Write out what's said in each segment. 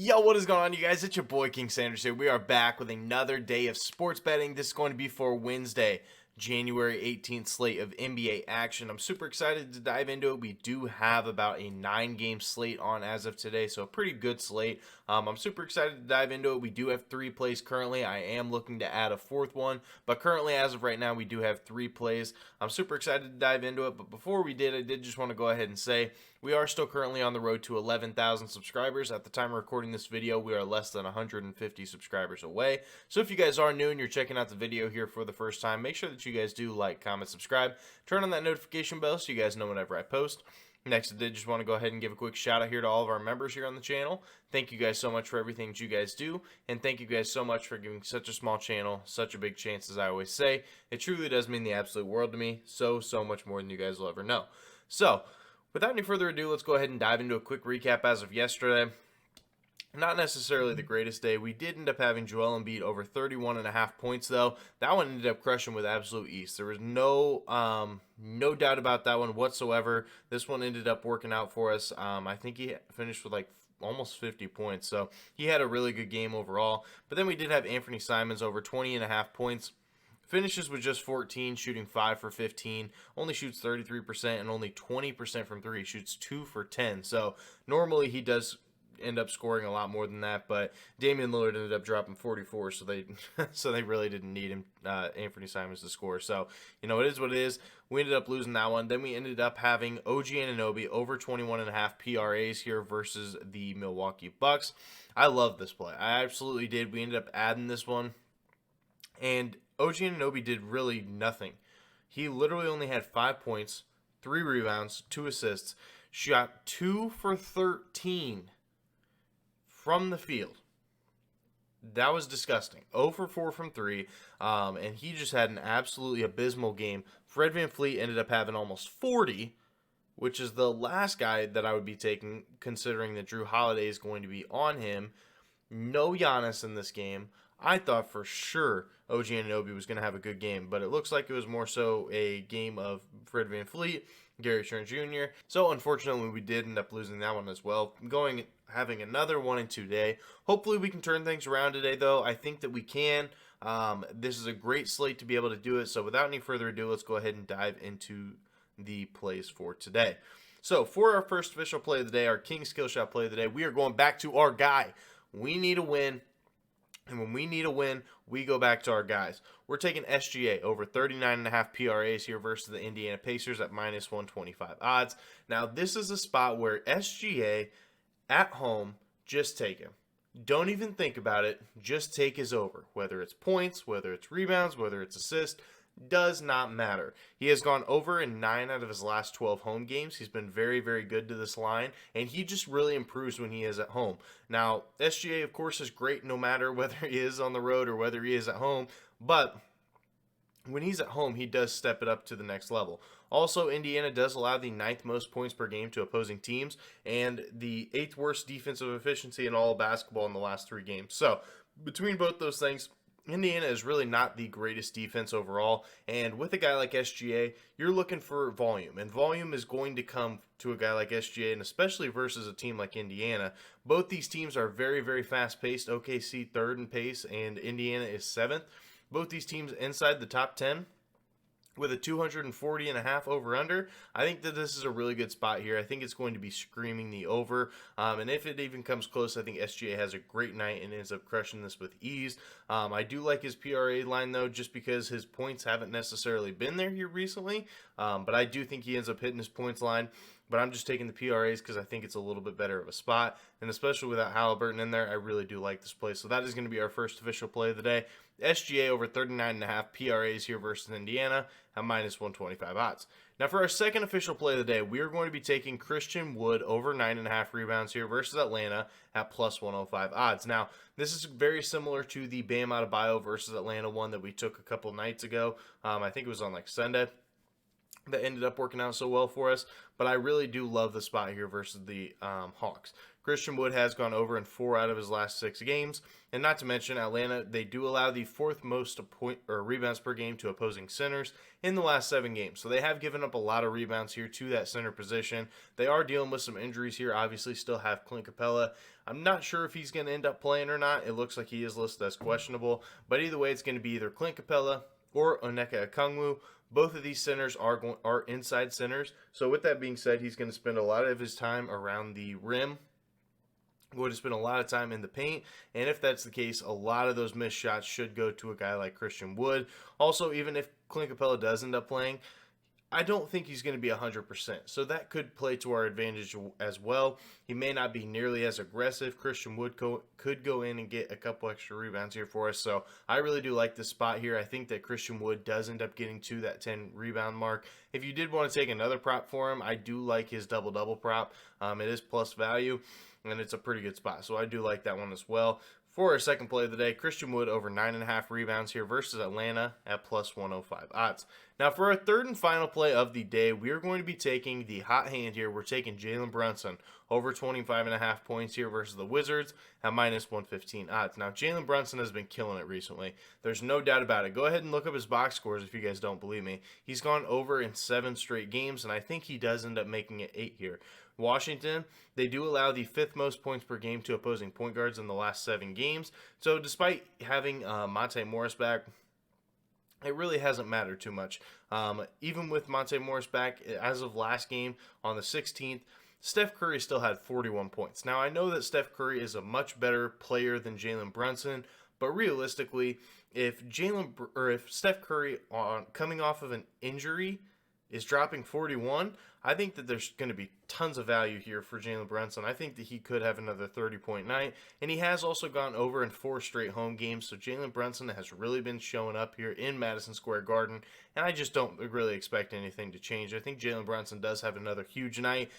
Yo, what is going on, you guys? It's your boy King Sanders here. We are back with another day of sports betting. This is going to be for Wednesday, January 18th slate of NBA action. I'm super excited to dive into it. We do have about a 9-game slate on as of today, so a pretty good slate. I'm super excited to dive into it. We do have 3 plays currently. I am looking to add a 4th one, but currently, as of right now, we do have 3 plays. I'm super excited to dive into it, but before we did, I did just want to go ahead and say we are still currently on the road to 11,000 subscribers. At the time of recording this video, we are less than 150 subscribers away. So if you guys are new and you're checking out the video here for the first time, make sure that you guys do like, comment, subscribe, turn on that notification bell so you guys know whenever I post. Next, I did just want to go ahead and give a quick shout out here to all of our members here on the channel. Thank you guys so much for everything that you guys do, and thank you guys so much for giving such a small channel such a big chance, as I always say. It truly does mean the absolute world to me, so much more than you guys will ever know. So, without any further ado, let's go ahead and dive into a quick recap as of yesterday. Not necessarily the greatest day. We did end up having Joel Embiid over 31.5 points, though. That one ended up crushing with absolute ease. There was no doubt about that one whatsoever. This one ended up working out for us. I think he finished with like almost 50 points, so he had a really good game overall. But then we did have Anthony Simons over 20.5 points. Finishes with just 14, shooting 5 for 15, only shoots 33%, and only 20% from 3. Shoots 2 for 10. So normally he does end up scoring a lot more than that, but Damian Lillard ended up dropping 44, so they really didn't need him, Anthony Simons, to score. So, you know, it is what it is. We ended up losing that one. Then we ended up having OG Anunoby over 21.5 PRAs here versus the Milwaukee Bucks. I love this play. I absolutely did. We ended up adding this one, and OG Anunoby did really nothing. He literally only had 5 points, 3 rebounds, 2 assists, shot 2 for 13 from the field. That was disgusting. 0 for 4 from 3, and he just had an absolutely abysmal game. Fred VanVleet ended up having almost 40, which is the last guy that I would be taking, considering that Drew Holiday is going to be on him. No Giannis in this game. I thought for sure OG Anunoby was going to have a good game, but it looks like it was more so a game of Fred VanVleet, Gary Trent Jr. So unfortunately, we did end up losing that one as well. Having another 1-2 day. Hopefully we can turn things around today, though. I think that we can. This is a great slate to be able to do it. So without any further ado, let's go ahead and dive into the plays for today. So for our first official play of the day, our King Skill Shot play of the day, we are going back to our guy. We need a win. And when we need a win, we go back to our guys. We're taking SGA over 39.5 PRAs here versus the Indiana Pacers at minus 125 odds. Now, this is a spot where SGA at home, just take him. Don't even think about it. Just take his over. Whether it's points, whether it's rebounds, whether it's assists, does not matter. He has gone over in 9 out of his last 12 home games. He's been very, very good to this line, and he just really improves when he is at home. Now, SGA, of course, is great no matter whether he is on the road or whether he is at home, but when he's at home, he does step it up to the next level. Also, Indiana does allow the 9th most points per game to opposing teams and the 8th worst defensive efficiency in all of basketball in the last 3 games. So, between both those things, Indiana is really not the greatest defense overall, and with a guy like SGA, you're looking for volume, and volume is going to come to a guy like SGA, and especially versus a team like Indiana. Both these teams are very, very fast-paced. OKC 3rd in pace, and Indiana is 7th. Both these teams inside the top 10 with a 240.5 over-under. I think that this is a really good spot here. I think it's going to be screaming the over. And if it even comes close, I think SGA has a great night and ends up crushing this with ease. I do like his PRA line, though, just because his points haven't necessarily been there here recently. But I do think he ends up hitting his points line. But I'm just taking the PRAs because I think it's a little bit better of a spot. And especially without Halliburton in there, I really do like this play. So that is going to be our first official play of the day. SGA over 39.5 PRAs here versus Indiana at minus 125 odds. Now for our second official play of the day, we are going to be taking Christian Wood over 9.5 rebounds here versus Atlanta at plus 105 odds. Now, this is very similar to the Bam Adebayo versus Atlanta one that we took a couple nights ago. I think it was on like Sunday. That ended up working out so well for us, but I really do love the spot here versus the Hawks. Christian Wood has gone over in 4 out of his last 6 games. And not to mention, Atlanta, they do allow the 4th most rebounds per game to opposing centers in the last 7 games. So they have given up a lot of rebounds here to that center position. They are dealing with some injuries here. Obviously, still have Clint Capella. I'm not sure if he's going to end up playing or not. It looks like he is listed as questionable. But either way, it's going to be either Clint Capella or Onyeka Okongwu. Both of these centers are inside centers. So with that being said, he's going to spend a lot of his time around the rim. Would have spent a lot of time in the paint, and if that's the case, a lot of those missed shots should go to a guy like Christian Wood. Also, even if Clint Capella does end up playing, I don't think he's going to be 100%, so that could play to our advantage as well. He may not be nearly as aggressive. Christian Wood could go in and get a couple extra rebounds here for us, so I really do like this spot here. I think that Christian Wood does end up getting to that 10 rebound mark. If you did want to take another prop for him, I do like his double-double prop. It is plus value, and it's a pretty good spot, so I do like that one as well. For our second play of the day, Christian Wood over 9.5 rebounds here versus Atlanta at plus 105 odds. Now for our third and final play of the day, we are going to be taking the hot hand here. We're taking Jalen Brunson over 25.5 points here versus the Wizards at minus 115 odds. Now Jalen Brunson has been killing it recently. There's no doubt about it. Go ahead and look up his box scores if you guys don't believe me. He's gone over in 7 straight games, and I think he does end up making it 8 here. Washington, they do allow the 5th most points per game to opposing point guards in the last 7 games. So despite having Monte Morris back, it really hasn't mattered too much. Even with Monte Morris back, as of last game on the 16th, Steph Curry still had 41 points. Now, I know that Steph Curry is a much better player than Jalen Brunson, but realistically, if Steph Curry coming off of an injury is dropping 41, I think that there's going to be tons of value here for Jalen Brunson. I think that he could have another 30-point night, and he has also gone over in 4 straight home games, so Jalen Brunson has really been showing up here in Madison Square Garden, and I just don't really expect anything to change. I think Jalen Brunson does have another huge night,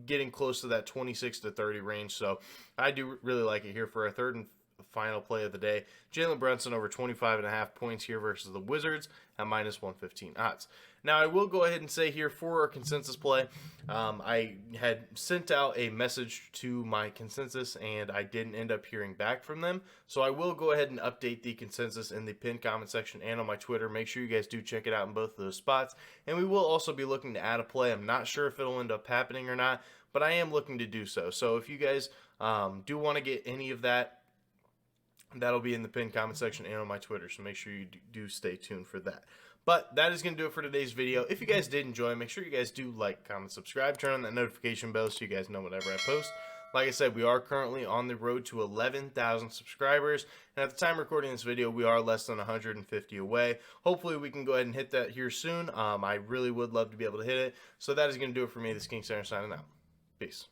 getting close to that 26 to 30 range, so I do really like it here for our third and final play of the day. Jalen Brunson over 25.5 points here versus the Wizards at minus 115 odds. Now, I will go ahead and say here for our consensus play, I had sent out a message to my consensus, and I didn't end up hearing back from them. So I will go ahead and update the consensus in the pinned comment section and on my Twitter. Make sure you guys do check it out in both of those spots. And we will also be looking to add a play. I'm not sure if it'll end up happening or not, but I am looking to do so. So if you guys do want to get any of that, that'll be in the pinned comment section and on my Twitter, so make sure you do stay tuned for that. But that is going to do it for today's video. If you guys did enjoy, make sure you guys do like, comment, subscribe, turn on that notification bell so you guys know whenever I post. Like I said, we are currently on the road to 11,000 subscribers, and at the time recording this video, we are less than 150 away. Hopefully, we can go ahead and hit that here soon. I really would love to be able to hit it. So that is going to do it for me. This is King Center signing out. Peace.